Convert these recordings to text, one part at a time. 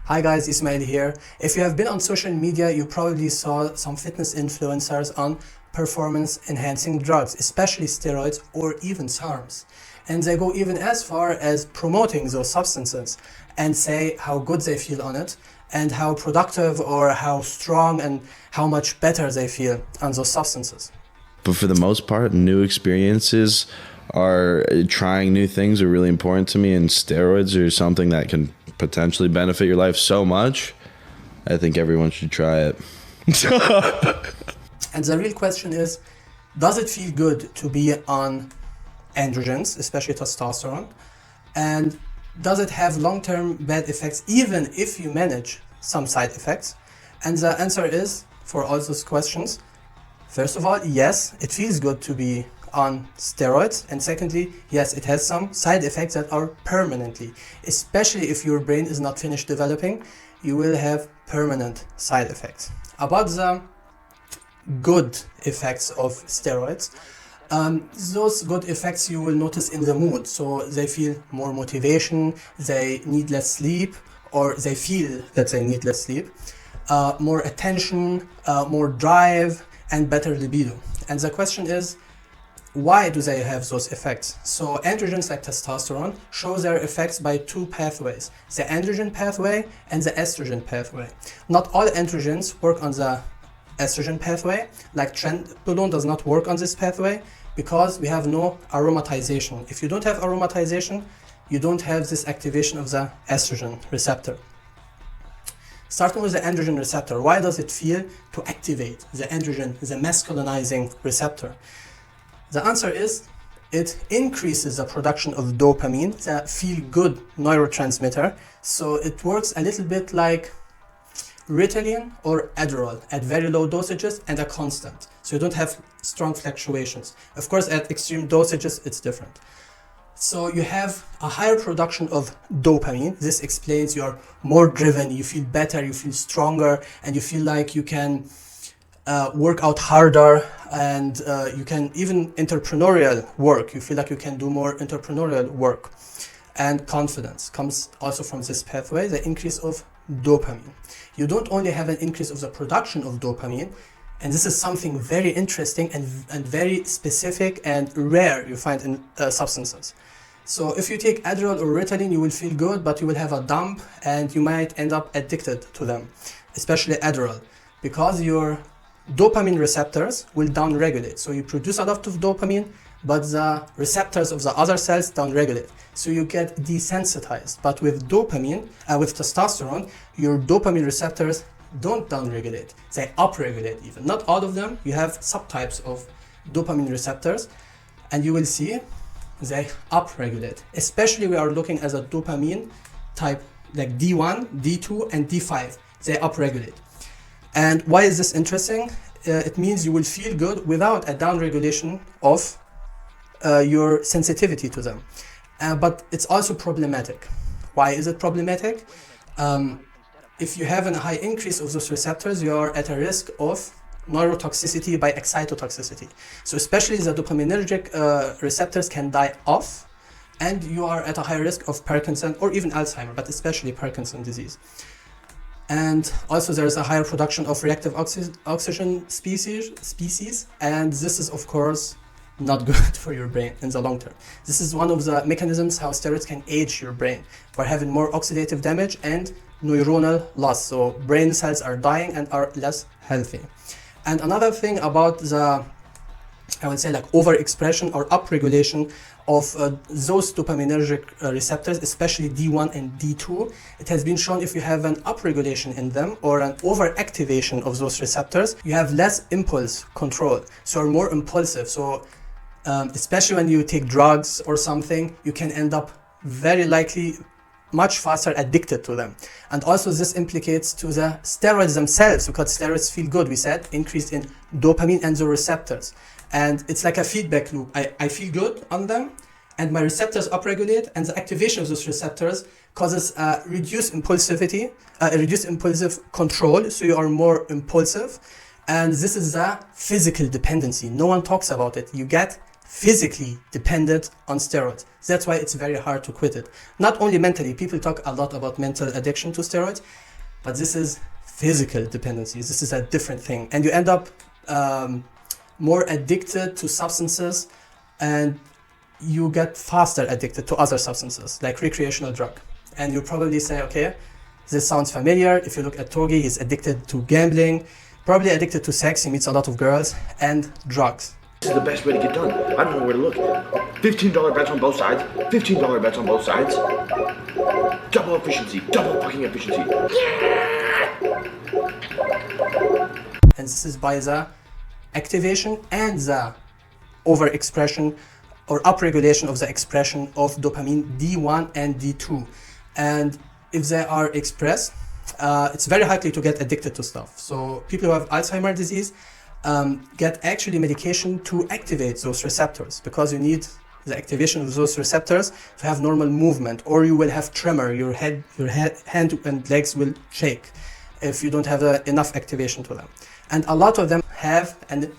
Hi guys, Ismail here. If you have been on social media, you probably saw some fitness influencers on performance enhancing drugs, especially steroids or even SARMs. And they go even as far as promoting those substances and say how good they feel on it and how productive or how strong and how much better they feel on those substances. But for the most part, new experiences are trying new things are really important to me, and steroids are something that can potentially benefit your life so much. I think everyone should try it. And the real question is, does it feel good to be on androgens, especially testosterone? And does it have long-term bad effects even if you manage some side effects? And the answer is, for all those questions, first of all, yes, it feels good to be on steroids, and secondly, yes, it has some side effects that are permanently, especially if your brain is not finished developing, you will have permanent side effects. About the good effects of steroids, those good effects you will notice in the mood. So they feel more motivation, they need less sleep, or they feel that they need less sleep, more attention, more drive, and better libido. And the question is, why do they have those effects? So androgens like testosterone show their effects by two pathways, the androgen pathway and the estrogen pathway. Not all androgens work on the estrogen pathway, like trenbolone does not work on this pathway because we have no aromatization. If you don't have aromatization, you don't have this activation of the estrogen receptor. Starting with the androgen receptor, why does it feel to activate the androgen, the masculinizing receptor? The answer is, it increases the production of dopamine, the feel-good neurotransmitter. So it works a little bit like Ritalin or Adderall at very low dosages and a constant. So you don't have strong fluctuations. Of course, at extreme dosages, it's different. So you have a higher production of dopamine. This explains you are more driven, you feel better, you feel stronger, and you feel like you can work out harder, and you can even entrepreneurial work. You feel like you can do more entrepreneurial work. And confidence comes also from this pathway, the increase of dopamine. You don't only have an increase of the production of dopamine, and this is something very interesting and very specific and rare you find in substances. So if you take Adderall or Ritalin, you will feel good, but you will have a dump and you might end up addicted to them, especially Adderall, because your dopamine receptors will downregulate. So you produce a lot of dopamine, but the receptors of the other cells downregulate. So you get desensitized. But with dopamine, with testosterone, your dopamine receptors don't downregulate. They upregulate even. Not all of them. You have subtypes of dopamine receptors, and you will see they upregulate. Especially we are looking at a dopamine type like D1, D2, and D5. They upregulate. And why is this interesting? It means you will feel good without a downregulation of your sensitivity to them. But it's also problematic. Why is it problematic? If you have a high increase of those receptors, you are at a risk of neurotoxicity by excitotoxicity. So especially the dopaminergic receptors can die off, and you are at a high risk of Parkinson or even Alzheimer, but especially Parkinson's disease. And also there's a higher production of reactive oxygen species, and this is of course not good for your brain in the long term. This is one of the mechanisms how steroids can age your brain by having more oxidative damage and neuronal loss. So brain cells are dying and are less healthy. And another thing about the, I would say, like overexpression or upregulation of those dopaminergic receptors, especially D1 and D2, it has been shown if you have an upregulation in them or an overactivation of those receptors, you have less impulse control, so you're more impulsive. So especially when you take drugs or something, you can end up very likely much faster addicted to them. And also this implicates to the steroids themselves, because steroids feel good, we said, increase in dopamine and the receptors. And it's like a feedback loop. I feel good on them, and my receptors upregulate, and the activation of those receptors causes reduced impulsivity, reduced impulsive control, so you are more impulsive. And this is a physical dependency. No one talks about it. You get physically dependent on steroids. That's why it's very hard to quit it. Not only mentally, people talk a lot about mental addiction to steroids, but this is physical dependencies. This is a different thing. And you end up more addicted to substances, and you get faster addicted to other substances, like recreational drug. And you probably say, okay, this sounds familiar. If you look at Togi, he's addicted to gambling, probably addicted to sex, he meets a lot of girls, and drugs. This is the best way to get done. I don't know where to look. $15 bets on both sides. $15 bets on both sides. Double efficiency. Double fucking efficiency. And this is by the activation and the overexpression or upregulation of the expression of dopamine D1 and D2. And if they are expressed, it's very likely to get addicted to stuff. So people who have Alzheimer's disease get actually medication to activate those receptors, because you need the activation of those receptors to have normal movement, or you will have tremor. Your hand and legs will shake if you don't have enough activation to them. And a lot of them have an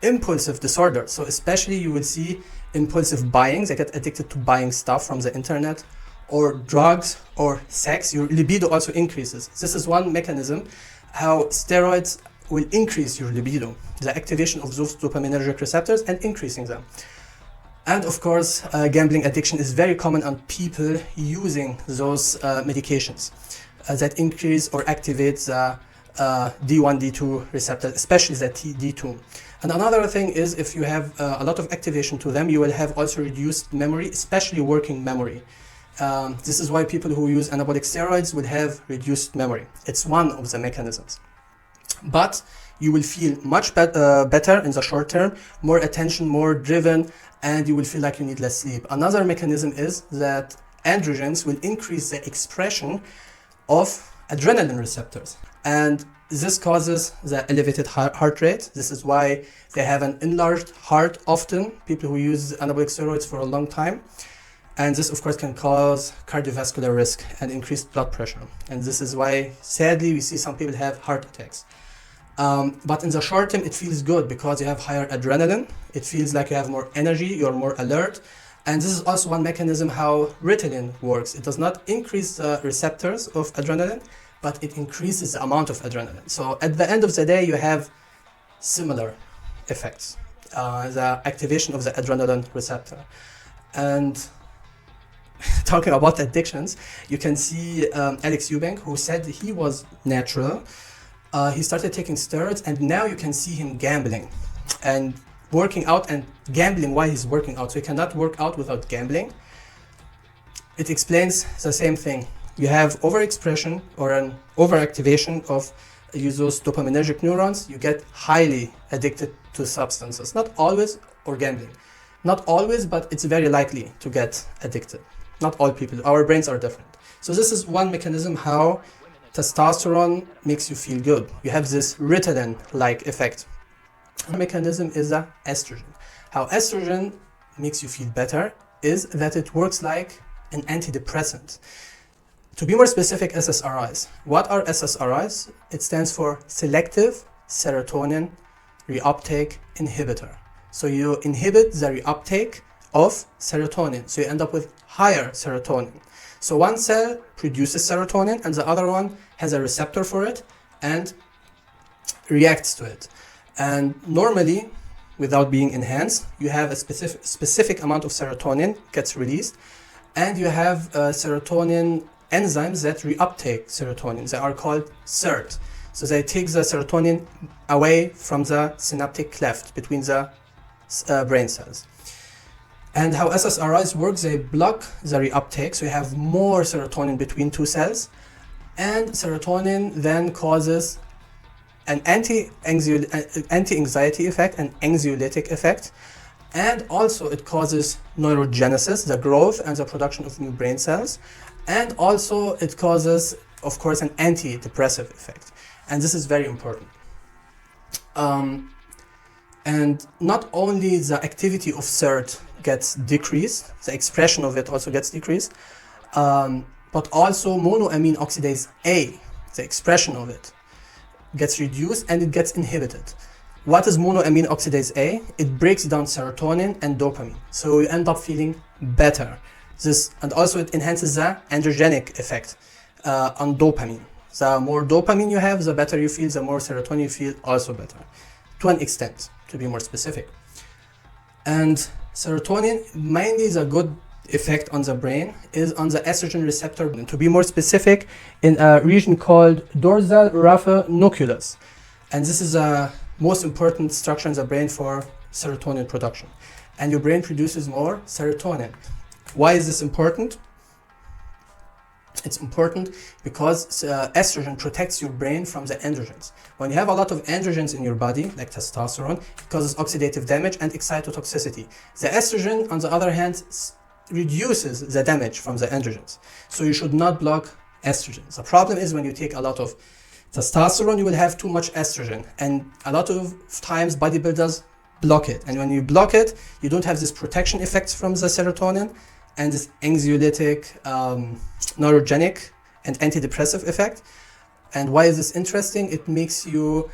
impulsive disorder. So especially you will see impulsive buying. They get addicted to buying stuff from the internet, or drugs, or sex. Your libido also increases. This is one mechanism how steroids will increase your libido, the activation of those dopaminergic receptors and increasing them. And of course, gambling addiction is very common on people using those medications that increase or activate the D1, D2 receptors, especially the D2. And another thing is, if you have a lot of activation to them, you will have also reduced memory, especially working memory. This is why people who use anabolic steroids will have reduced memory. It's one of the mechanisms. But you will feel much better in the short term, more attention, more driven, and you will feel like you need less sleep. Another mechanism is that androgens will increase the expression of adrenaline receptors, and this causes the elevated heart rate. This is why they have an enlarged heart often, people who use anabolic steroids for a long time. And this, of course, can cause cardiovascular risk and increased blood pressure. And this is why, sadly, we see some people have heart attacks. But in the short term, it feels good because you have higher adrenaline. It feels like you have more energy, you're more alert. And this is also one mechanism how Ritalin works. It does not increase the receptors of adrenaline, but it increases the amount of adrenaline. So at the end of the day, you have similar effects, the activation of the adrenaline receptor. And talking about addictions, you can see Alex Eubank, who said he was natural. He started taking steroids, and now you can see him gambling and working out and gambling while he's working out. So you cannot work out without gambling. It explains the same thing. You have overexpression or an overactivation of those dopaminergic neurons. You get highly addicted to substances. Not always, or gambling. Not always, but it's very likely to get addicted. Not all people. Our brains are different. So this is one mechanism how testosterone makes you feel good. You have this Ritalin-like effect. One mechanism is the estrogen. How estrogen makes you feel better is that it works like an antidepressant. To be more specific, SSRIs. What are SSRIs? It stands for selective serotonin reuptake inhibitor. So you inhibit the reuptake of serotonin. So you end up with higher serotonin. So one cell produces serotonin and the other one has a receptor for it and reacts to it. And normally, without being enhanced, you have a specific amount of serotonin gets released, and you have serotonin enzymes that reuptake serotonin. They are called SERT. So they take the serotonin away from the synaptic cleft between the brain cells. And how SSRIs work, they block the reuptake, so you have more serotonin between two cells, and serotonin then causes an anti-anxiety effect, an anxiolytic effect, and also it causes neurogenesis, the growth and the production of new brain cells, and also it causes, of course, an antidepressive effect. And this is very important. And not only the activity of SERT gets decreased, the expression of it also gets decreased, but also monoamine oxidase A, the expression of it, gets reduced and it gets inhibited. what is monoamine oxidase A? It breaks down serotonin and dopamine, so you end up feeling better. And also it enhances the androgenic effect on dopamine. The more dopamine you have, the better you feel, the more serotonin you feel, also better, to an extent, to be more specific. And serotonin, mainly the good effect on the brain is on the estrogen receptor, to be more specific, in a region called dorsal raphe nucleus. And this is the most important structure in the brain for serotonin production. And your brain produces more serotonin. Why is this important? It's important because estrogen protects your brain from the androgens. When you have a lot of androgens in your body, like testosterone, it causes oxidative damage and excitotoxicity. The estrogen, on the other hand, reduces the damage from the androgens. So you should not block estrogen. The problem is when you take a lot of testosterone, you will have too much estrogen. And a lot of times bodybuilders block it. And when you block it, you don't have this protection effects from the serotonin and this anxiolytic, neurogenic and antidepressive effect. And why is this interesting? It makes you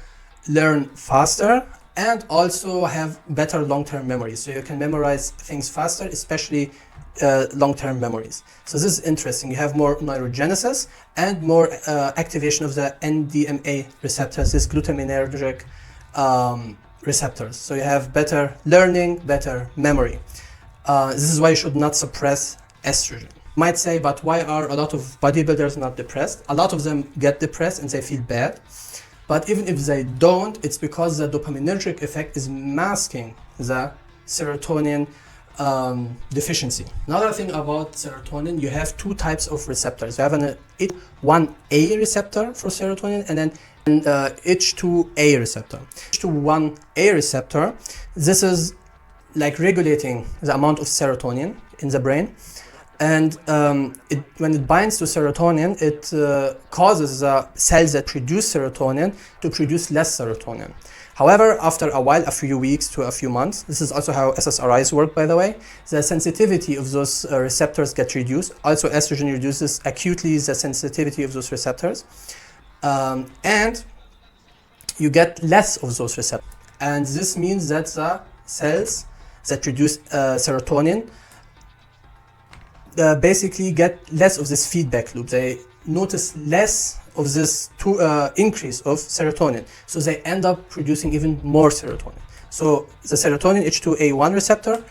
learn faster and also have better long-term memory. So you can memorize things faster, especially long-term memories. So this is interesting. You have more neurogenesis and more activation of the NMDA receptors, this glutaminergic receptors. So you have better learning, better memory. This is why you should not suppress estrogen. You might say, but why are a lot of bodybuilders not depressed? A lot of them get depressed and they feel bad. But even if they don't, it's because the dopaminergic effect is masking the serotonin deficiency. Another thing about serotonin, you have two types of receptors. You have an H1A receptor for serotonin and then an H2A receptor. H1A receptor, this is like regulating the amount of serotonin in the brain. And when it binds to serotonin, it causes the cells that produce serotonin to produce less serotonin. However, after a while, a few weeks to a few months, this is also how SSRIs work, by the way, the sensitivity of those receptors gets reduced. Also, estrogen reduces acutely the sensitivity of those receptors. And you get less of those receptors. And this means that the cells that produce serotonin basically get less of this feedback loop. They notice less of this increase of serotonin. So they end up producing even more serotonin. So the serotonin H2A1 receptor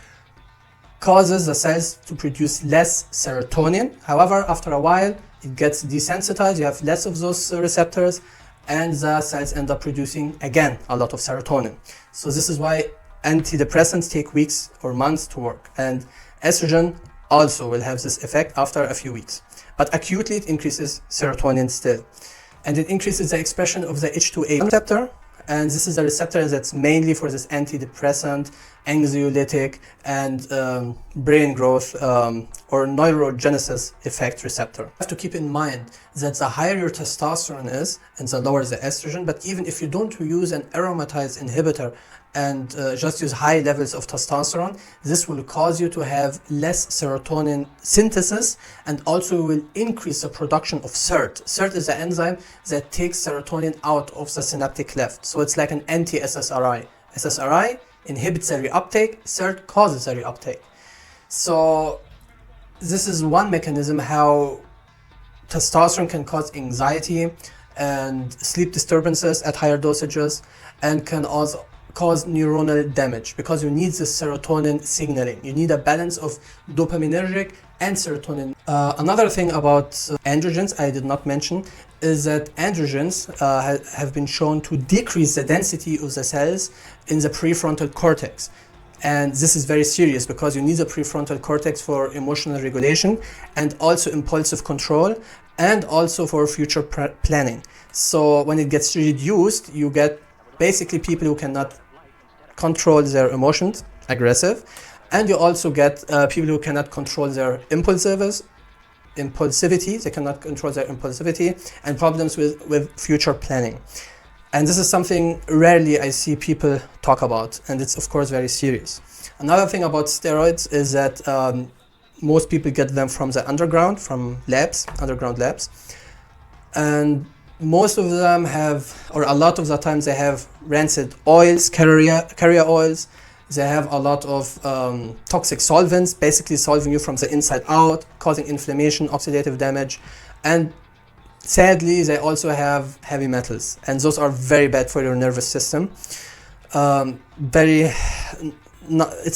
causes the cells to produce less serotonin. However, after a while, it gets desensitized. You have less of those receptors and the cells end up producing, again, a lot of serotonin. So this is why antidepressants take weeks or months to work. And estrogen also will have this effect after a few weeks. But acutely, it increases serotonin still. And it increases the expression of the H2A receptor. And this is a receptor that's mainly for this antidepressant, anxiolytic, and brain growth or neurogenesis effect receptor. You have to keep in mind that the higher your testosterone is, and the lower the estrogen, but even if you don't use an aromatase inhibitor and just use high levels of testosterone, this will cause you to have less serotonin synthesis and also will increase the production of SERT. SERT is the enzyme that takes serotonin out of the synaptic cleft. So it's like an anti-SSRI. SSRI inhibits the reuptake, SERT causes the reuptake. So this is one mechanism how testosterone can cause anxiety and sleep disturbances at higher dosages and can also cause neuronal damage because you need the serotonin signaling. You need a balance of dopaminergic and serotonin. Another thing about androgens I did not mention is that androgens have been shown to decrease the density of the cells in the prefrontal cortex. And this is very serious because you need the prefrontal cortex for emotional regulation and also impulsive control and also for future planning. So when it gets reduced, you get basically people who cannot control their emotions, aggressive, and you also get people who cannot control their impulsivity, they cannot control their impulsivity and problems with future planning. And this is something rarely I see people talk about, and it's of course very serious. Another thing about steroids is that most people get them from the underground, from labs, underground labs. And most of them have, or a lot of the times they have rancid oils, carrier oils. They have a lot of toxic solvents, basically solving you from the inside out, causing inflammation, oxidative damage, and sadly they also have heavy metals, and those are very bad for your nervous system. It's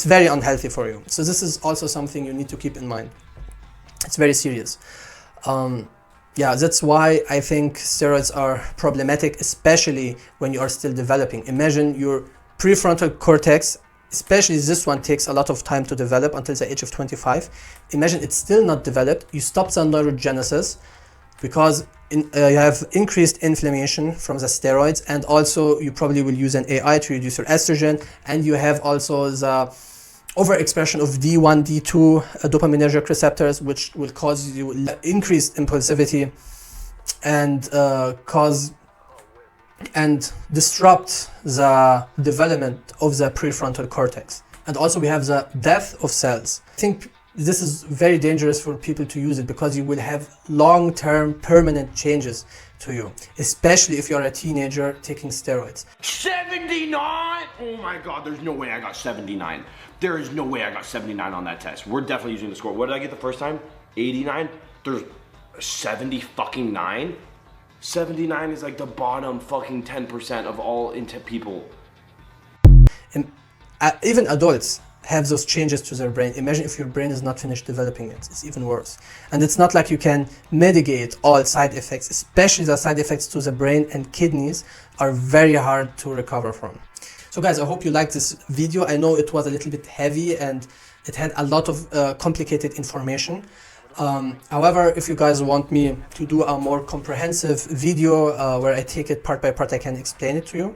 very unhealthy for you. So this is also something you need to keep in mind. It's very serious. Yeah, that's why I think steroids are problematic, especially when you are still developing. Imagine your prefrontal cortex, especially this one, takes a lot of time to develop until the age of 25. Imagine it's still not developed. You stop the neurogenesis because you have increased inflammation from the steroids, and also you probably will use an AI to reduce your estrogen, and you have also the overexpression of D1, D2 dopaminergic receptors, which will cause you increased impulsivity and cause and disrupt the development of the prefrontal cortex. And also we have the death of cells. I think this is very dangerous for people to use it because you will have long-term permanent changes to you, especially if you're a teenager taking steroids. 79? Oh my god, there's no way I got 79. There is no way I got 79 on that test. We're definitely using the score. What did I get the first time? 89? There's 70 fucking 9? 79 is like the bottom fucking 10% of all people. And even adults have those changes to their brain. Imagine if your brain is not finished developing it. It's even worse. And it's not like you can mitigate all side effects, especially the side effects to the brain and kidneys are very hard to recover from. So guys, I hope you liked this video. I know it was a little bit heavy and it had a lot of complicated information. However, if you guys want me to do a more comprehensive video where I take it part by part, I can explain it to you.